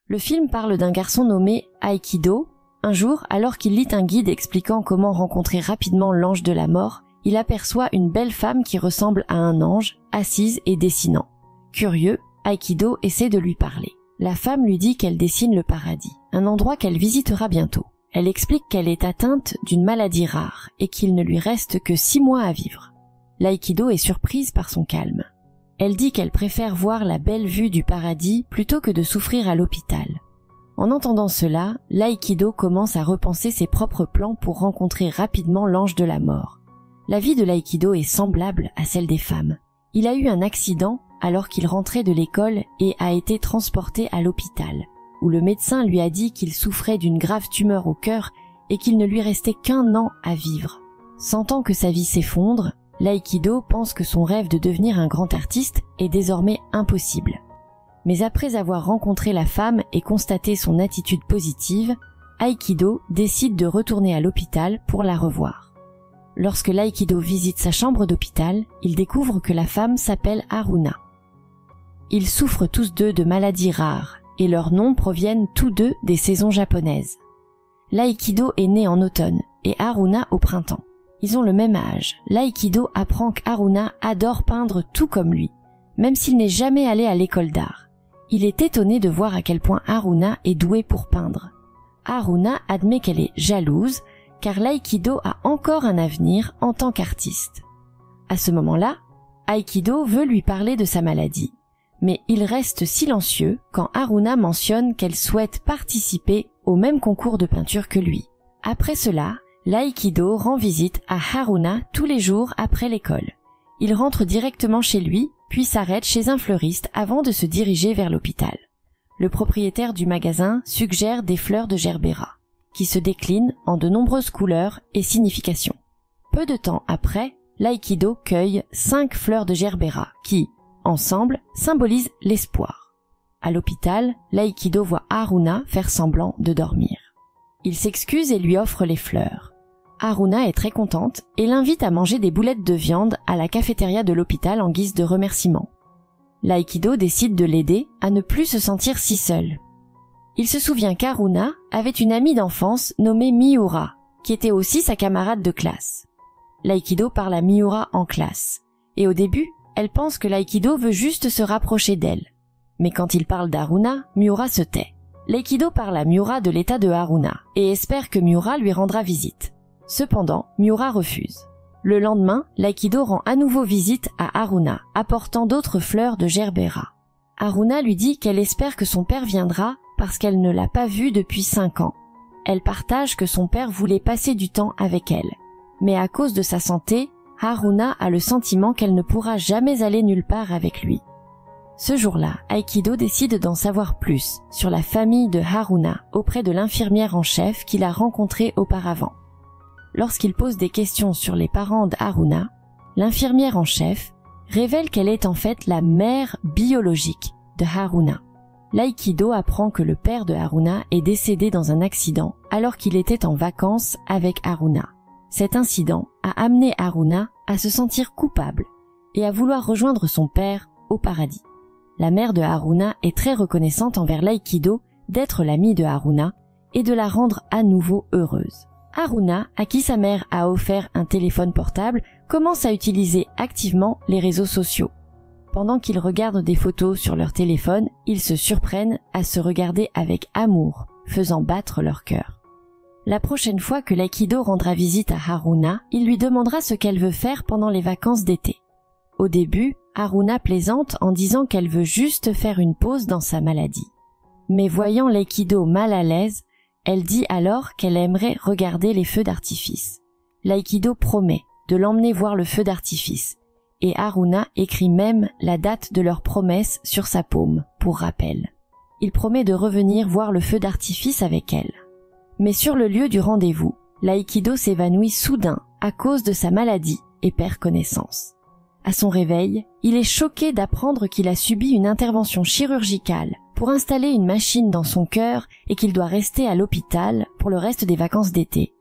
Le film parle d'un garçon nommé Aikido. Un jour, alors qu'il lit un guide expliquant comment rencontrer rapidement l'ange de la mort, il aperçoit une belle femme qui ressemble à un ange, assise et dessinant. Curieux, Aikido essaie de lui parler. La femme lui dit qu'elle dessine le paradis, un endroit qu'elle visitera bientôt. Elle explique qu'elle est atteinte d'une maladie rare et qu'il ne lui reste que 6 mois à vivre. L'Aikido est surprise par son calme. Elle dit qu'elle préfère voir la belle vue du paradis plutôt que de souffrir à l'hôpital. En entendant cela, l'Aikido commence à repenser ses propres plans pour rencontrer rapidement l'ange de la mort. La vie de l'Aikido est semblable à celle des femmes. Il a eu un accident alors qu'il rentrait de l'école et a été transporté à l'hôpital, où le médecin lui a dit qu'il souffrait d'une grave tumeur au cœur et qu'il ne lui restait qu'1 an à vivre. Sentant que sa vie s'effondre, l'Aikido pense que son rêve de devenir un grand artiste est désormais impossible. Mais après avoir rencontré la femme et constaté son attitude positive, Aikido décide de retourner à l'hôpital pour la revoir. Lorsque l'Aikido visite sa chambre d'hôpital, il découvre que la femme s'appelle Haruna. Ils souffrent tous deux de maladies rares, et leurs noms proviennent tous deux des saisons japonaises. L'Aikido est né en automne, et Haruna au printemps. Ils ont le même âge. L'Aikido apprend qu'Haruna adore peindre tout comme lui, même s'il n'est jamais allé à l'école d'art. Il est étonné de voir à quel point Haruna est douée pour peindre. Haruna admet qu'elle est jalouse, car l'Aikido a encore un avenir en tant qu'artiste. À ce moment-là, Aikido veut lui parler de sa maladie, mais il reste silencieux quand Haruna mentionne qu'elle souhaite participer au même concours de peinture que lui. Après cela, l'Aikido rend visite à Haruna tous les jours après l'école. Il rentre directement chez lui, puis s'arrête chez un fleuriste avant de se diriger vers l'hôpital. Le propriétaire du magasin suggère des fleurs de gerbera, qui se déclinent en de nombreuses couleurs et significations. Peu de temps après, l'Aikido cueille 5 fleurs de gerbera qui, ensemble, symbolisent l'espoir. À l'hôpital, l'Aikido voit Haruna faire semblant de dormir. Il s'excuse et lui offre les fleurs. Haruna est très contente et l'invite à manger des boulettes de viande à la cafétéria de l'hôpital en guise de remerciement. L'Aikido décide de l'aider à ne plus se sentir si seule. Il se souvient qu'Haruna avait une amie d'enfance nommée Miura, qui était aussi sa camarade de classe. L'Aikido parle à Miura en classe, et au début, elle pense que l'Aikido veut juste se rapprocher d'elle. Mais quand il parle d'Haruna, Miura se tait. L'Aikido parle à Miura de l'état de Haruna, et espère que Miura lui rendra visite. Cependant, Miura refuse. Le lendemain, l'Aikido rend à nouveau visite à Haruna, apportant d'autres fleurs de gerbera. Haruna lui dit qu'elle espère que son père viendra parce qu'elle ne l'a pas vu depuis 5 ans. Elle partage que son père voulait passer du temps avec elle. Mais à cause de sa santé, Haruna a le sentiment qu'elle ne pourra jamais aller nulle part avec lui. Ce jour-là, Aikido décide d'en savoir plus sur la famille de Haruna auprès de l'infirmière en chef qu'il a rencontrée auparavant. Lorsqu'il pose des questions sur les parents d'Haruna, l'infirmière en chef révèle qu'elle est en fait la mère biologique de Haruna. L'Aikido apprend que le père de Haruna est décédé dans un accident alors qu'il était en vacances avec Haruna. Cet incident a amené Haruna à se sentir coupable et à vouloir rejoindre son père au paradis. La mère de Haruna est très reconnaissante envers l'Aikido d'être l'amie de Haruna et de la rendre à nouveau heureuse. Haruna, à qui sa mère a offert un téléphone portable, commence à utiliser activement les réseaux sociaux. Pendant qu'ils regardent des photos sur leur téléphone, ils se surprennent à se regarder avec amour, faisant battre leur cœur. La prochaine fois que l'Aikido rendra visite à Haruna, il lui demandera ce qu'elle veut faire pendant les vacances d'été. Au début, Haruna plaisante en disant qu'elle veut juste faire une pause dans sa maladie. Mais voyant l'Aikido mal à l'aise, elle dit alors qu'elle aimerait regarder les feux d'artifice. L'Aikido promet de l'emmener voir le feu d'artifice, et Haruna écrit même la date de leur promesse sur sa paume, pour rappel. Il promet de revenir voir le feu d'artifice avec elle. Mais sur le lieu du rendez-vous, l'Aikido s'évanouit soudain à cause de sa maladie et perd connaissance. À son réveil, il est choqué d'apprendre qu'il a subi une intervention chirurgicale pour installer une machine dans son cœur et qu'il doit rester à l'hôpital pour le reste des vacances d'été.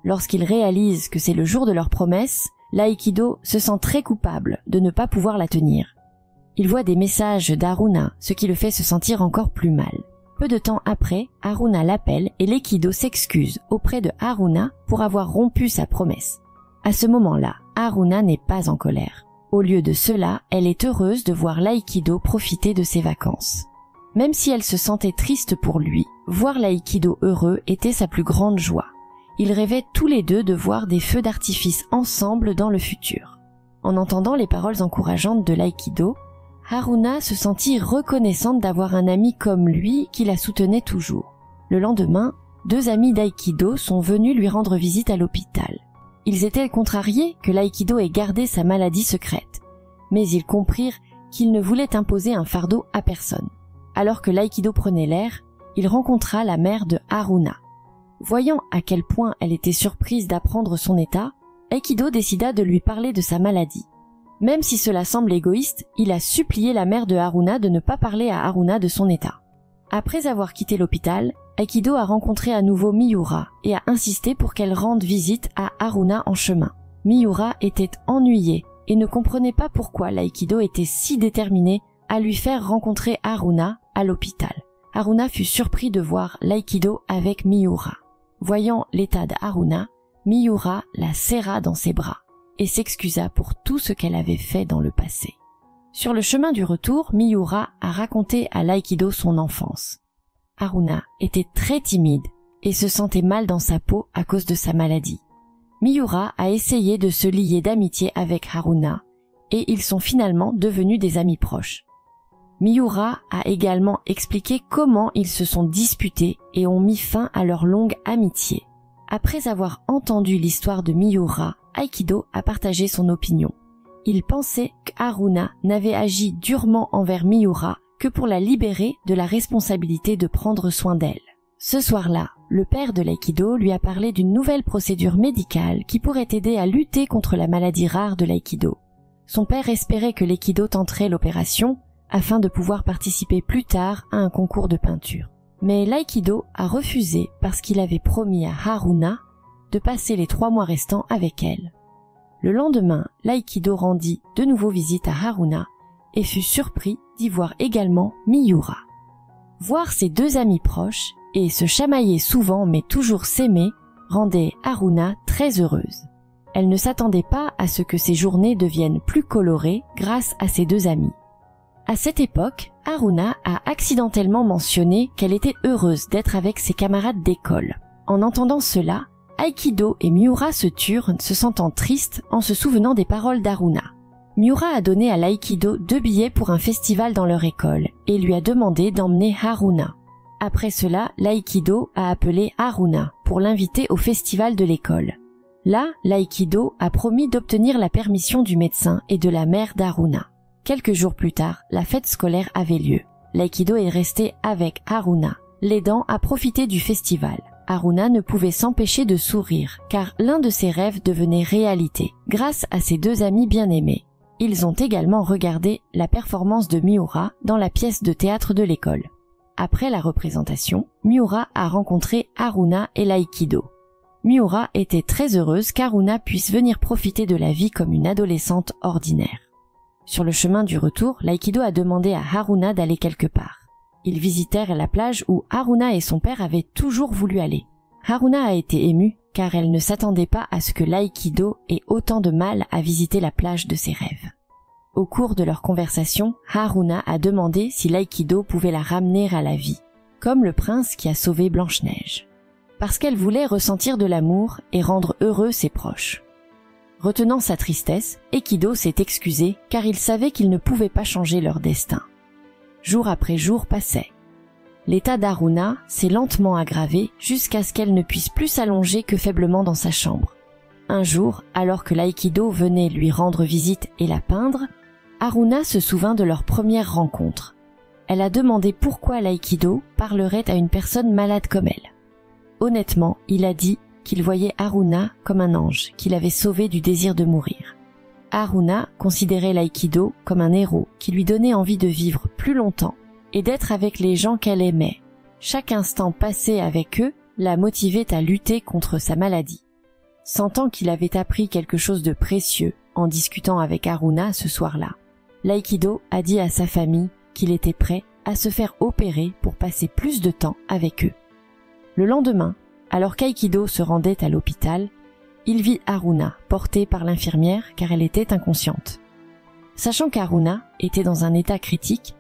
Lorsqu'il réalise que c'est le jour de leur promesse, l'Aikido se sent très coupable de ne pas pouvoir la tenir. Il voit des messages d'Haruna, ce qui le fait se sentir encore plus mal. Peu de temps après, Haruna l'appelle et l'Aikido s'excuse auprès de Haruna pour avoir rompu sa promesse. À ce moment-là, Haruna n'est pas en colère. Au lieu de cela, elle est heureuse de voir l'Aikido profiter de ses vacances. Même si elle se sentait triste pour lui, voir l'Aikido heureux était sa plus grande joie. Ils rêvaient tous les deux de voir des feux d'artifice ensemble dans le futur. En entendant les paroles encourageantes de l'Aikido, Haruna se sentit reconnaissante d'avoir un ami comme lui qui la soutenait toujours. Le lendemain, 2 amis d'Aikido sont venus lui rendre visite à l'hôpital. Ils étaient contrariés que l'Aikido ait gardé sa maladie secrète, mais ils comprirent qu'il ne voulait imposer un fardeau à personne. Alors que l'Aikido prenait l'air, il rencontra la mère de Haruna. Voyant à quel point elle était surprise d'apprendre son état, Aikido décida de lui parler de sa maladie. Même si cela semble égoïste, il a supplié la mère de Haruna de ne pas parler à Haruna de son état. Après avoir quitté l'hôpital, Aikido a rencontré à nouveau Miura et a insisté pour qu'elle rende visite à Haruna en chemin. Miura était ennuyée et ne comprenait pas pourquoi l'Aikido était si déterminé à lui faire rencontrer Haruna à l'hôpital. Haruna fut surpris de voir l'Aikido avec Miura. Voyant l'état d'Haruna, Miura la serra dans ses bras et s'excusa pour tout ce qu'elle avait fait dans le passé. Sur le chemin du retour, Miura a raconté à l'Aikido son enfance. Haruna était très timide et se sentait mal dans sa peau à cause de sa maladie. Miura a essayé de se lier d'amitié avec Haruna et ils sont finalement devenus des amis proches. Miura a également expliqué comment ils se sont disputés et ont mis fin à leur longue amitié. Après avoir entendu l'histoire de Miura, Aikido a partagé son opinion. Il pensait qu'Haruna n'avait agi durement envers Miura que pour la libérer de la responsabilité de prendre soin d'elle. Ce soir-là, le père de l'Aikido lui a parlé d'une nouvelle procédure médicale qui pourrait aider à lutter contre la maladie rare de l'Aikido. Son père espérait que l'Aikido tenterait l'opération afin de pouvoir participer plus tard à un concours de peinture. Mais l'Aikido a refusé parce qu'il avait promis à Haruna de passer les 3 mois restants avec elle. Le lendemain, l'Aikido rendit de nouveau visite à Haruna et fut surpris d'y voir également Miura. Voir ses 2 amis proches et se chamailler souvent mais toujours s'aimer rendait Haruna très heureuse. Elle ne s'attendait pas à ce que ses journées deviennent plus colorées grâce à ses 2 amis. À cette époque, Haruna a accidentellement mentionné qu'elle était heureuse d'être avec ses camarades d'école. En entendant cela, Aikido et Miura se turent, se sentant tristes en se souvenant des paroles d'Haruna. Miura a donné à l'Aikido 2 billets pour un festival dans leur école et lui a demandé d'emmener Haruna. Après cela, l'Aikido a appelé Haruna pour l'inviter au festival de l'école. Là, l'Aikido a promis d'obtenir la permission du médecin et de la mère d'Haruna. Quelques jours plus tard, la fête scolaire avait lieu. L'Aikido est resté avec Haruna, l'aidant à profiter du festival. Haruna ne pouvait s'empêcher de sourire, car l'un de ses rêves devenait réalité, grâce à ses 2 amis bien-aimés. Ils ont également regardé la performance de Miura dans la pièce de théâtre de l'école. Après la représentation, Miura a rencontré Haruna et l'Aikido. Miura était très heureuse qu'Haruna puisse venir profiter de la vie comme une adolescente ordinaire. Sur le chemin du retour, l'Aikido a demandé à Haruna d'aller quelque part. Ils visitèrent la plage où Haruna et son père avaient toujours voulu aller. Haruna a été émue car elle ne s'attendait pas à ce que l'Aikido ait autant de mal à visiter la plage de ses rêves. Au cours de leur conversation, Haruna a demandé si l'Aikido pouvait la ramener à la vie, comme le prince qui a sauvé Blanche-Neige, parce qu'elle voulait ressentir de l'amour et rendre heureux ses proches. Retenant sa tristesse, Aikido s'est excusé car il savait qu'il ne pouvait pas changer leur destin. Jour après jour passait. L'état d'Haruna s'est lentement aggravé jusqu'à ce qu'elle ne puisse plus s'allonger que faiblement dans sa chambre. Un jour, alors que l'Aikido venait lui rendre visite et la peindre, Haruna se souvint de leur première rencontre. Elle a demandé pourquoi l'Aikido parlerait à une personne malade comme elle. Honnêtement, il a dit qu'il voyait Haruna comme un ange qu'il avait sauvé du désir de mourir. Haruna considérait l'Aikido comme un héros qui lui donnait envie de vivre plus longtemps et d'être avec les gens qu'elle aimait. Chaque instant passé avec eux la motivait à lutter contre sa maladie. Sentant qu'il avait appris quelque chose de précieux en discutant avec Haruna ce soir-là, l'Aikido a dit à sa famille qu'il était prêt à se faire opérer pour passer plus de temps avec eux. Le lendemain, alors qu'Aikido se rendait à l'hôpital, il vit Haruna portée par l'infirmière car elle était inconsciente. Sachant qu'Haruna était dans un état critique,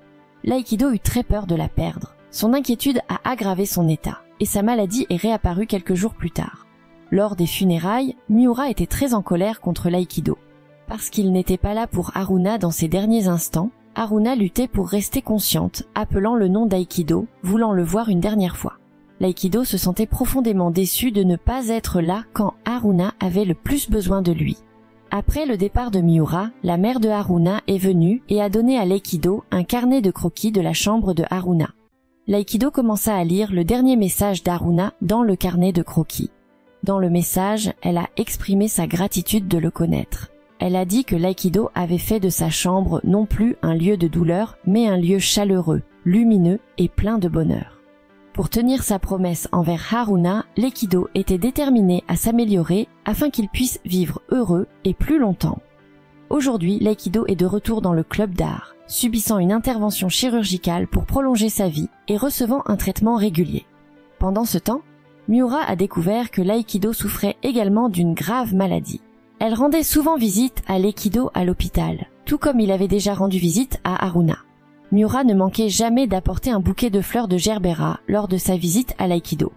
l'Aikido eut très peur de la perdre. Son inquiétude a aggravé son état et sa maladie est réapparue quelques jours plus tard. Lors des funérailles, Miura était très en colère contre l'Aikido. Parce qu'il n'était pas là pour Haruna dans ses derniers instants, Haruna luttait pour rester consciente, appelant le nom d'Aikido, voulant le voir une dernière fois. L'Aikido se sentait profondément déçu de ne pas être là quand Haruna avait le plus besoin de lui. Après le départ de Miura, la mère de Haruna est venue et a donné à l'Aikido un carnet de croquis de la chambre de Haruna. L'Aikido commença à lire le dernier message d'Haruna dans le carnet de croquis. Dans le message, elle a exprimé sa gratitude de le connaître. Elle a dit que l'Aikido avait fait de sa chambre non plus un lieu de douleur, mais un lieu chaleureux, lumineux et plein de bonheur. Pour tenir sa promesse envers Haruna, l'Aikido était déterminé à s'améliorer afin qu'il puisse vivre heureux et plus longtemps. Aujourd'hui, l'Aikido est de retour dans le club d'art, subissant une intervention chirurgicale pour prolonger sa vie et recevant un traitement régulier. Pendant ce temps, Miura a découvert que l'Aikido souffrait également d'une grave maladie. Elle rendait souvent visite à l'Aikido à l'hôpital, tout comme il avait déjà rendu visite à Haruna. Miura ne manquait jamais d'apporter un bouquet de fleurs de gerbera lors de sa visite à l'Aikido.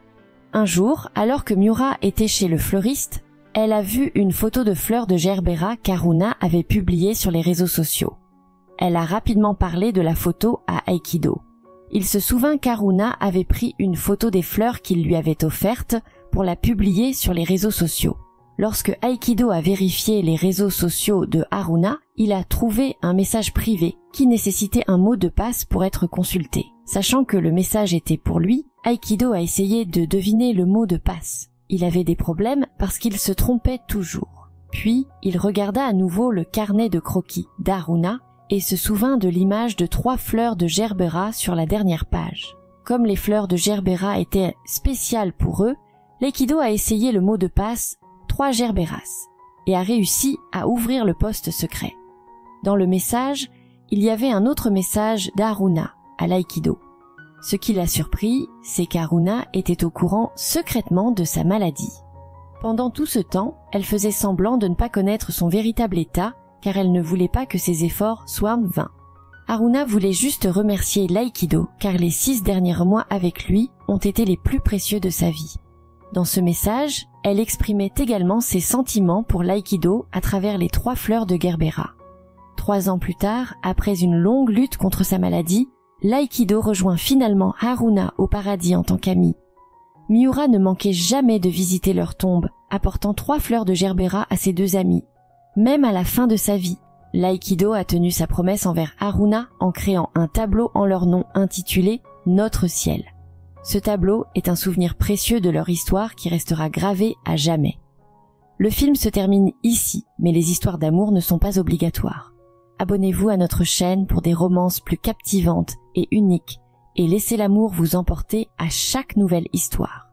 Un jour, alors que Miura était chez le fleuriste, elle a vu une photo de fleurs de gerbera qu'Haruna avait publiée sur les réseaux sociaux. Elle a rapidement parlé de la photo à Aikido. Il se souvint qu'Haruna avait pris une photo des fleurs qu'il lui avait offertes pour la publier sur les réseaux sociaux. Lorsque Aikido a vérifié les réseaux sociaux de Haruna, il a trouvé un message privé qui nécessitait un mot de passe pour être consulté. Sachant que le message était pour lui, Aikido a essayé de deviner le mot de passe. Il avait des problèmes parce qu'il se trompait toujours. Puis, il regarda à nouveau le carnet de croquis d'Haruna et se souvint de l'image de 3 fleurs de gerbera sur la dernière page. Comme les fleurs de gerbera étaient spéciales pour eux, l'Aikido a essayé le mot de passe 3 gerberas et a réussi à ouvrir le poste secret. Dans le message, il y avait un autre message d'Haruna à l'Aikido. Ce qui l'a surpris, c'est qu'Haruna était au courant secrètement de sa maladie. Pendant tout ce temps, elle faisait semblant de ne pas connaître son véritable état car elle ne voulait pas que ses efforts soient vains. Haruna voulait juste remercier l'Aikido car les 6 derniers mois avec lui ont été les plus précieux de sa vie. Dans ce message, elle exprimait également ses sentiments pour l'Aikido à travers les 3 fleurs de gerbera. 3 ans plus tard, après une longue lutte contre sa maladie, l'Aikido rejoint finalement Haruna au paradis en tant qu'ami. Miura ne manquait jamais de visiter leur tombe, apportant 3 fleurs de gerbera à ses 2 amis. Même à la fin de sa vie, l'Aikido a tenu sa promesse envers Haruna en créant un tableau en leur nom intitulé « Notre ciel ». Ce tableau est un souvenir précieux de leur histoire qui restera gravé à jamais. Le film se termine ici, mais les histoires d'amour ne sont pas obligatoires. Abonnez-vous à notre chaîne pour des romances plus captivantes et uniques et laissez l'amour vous emporter à chaque nouvelle histoire.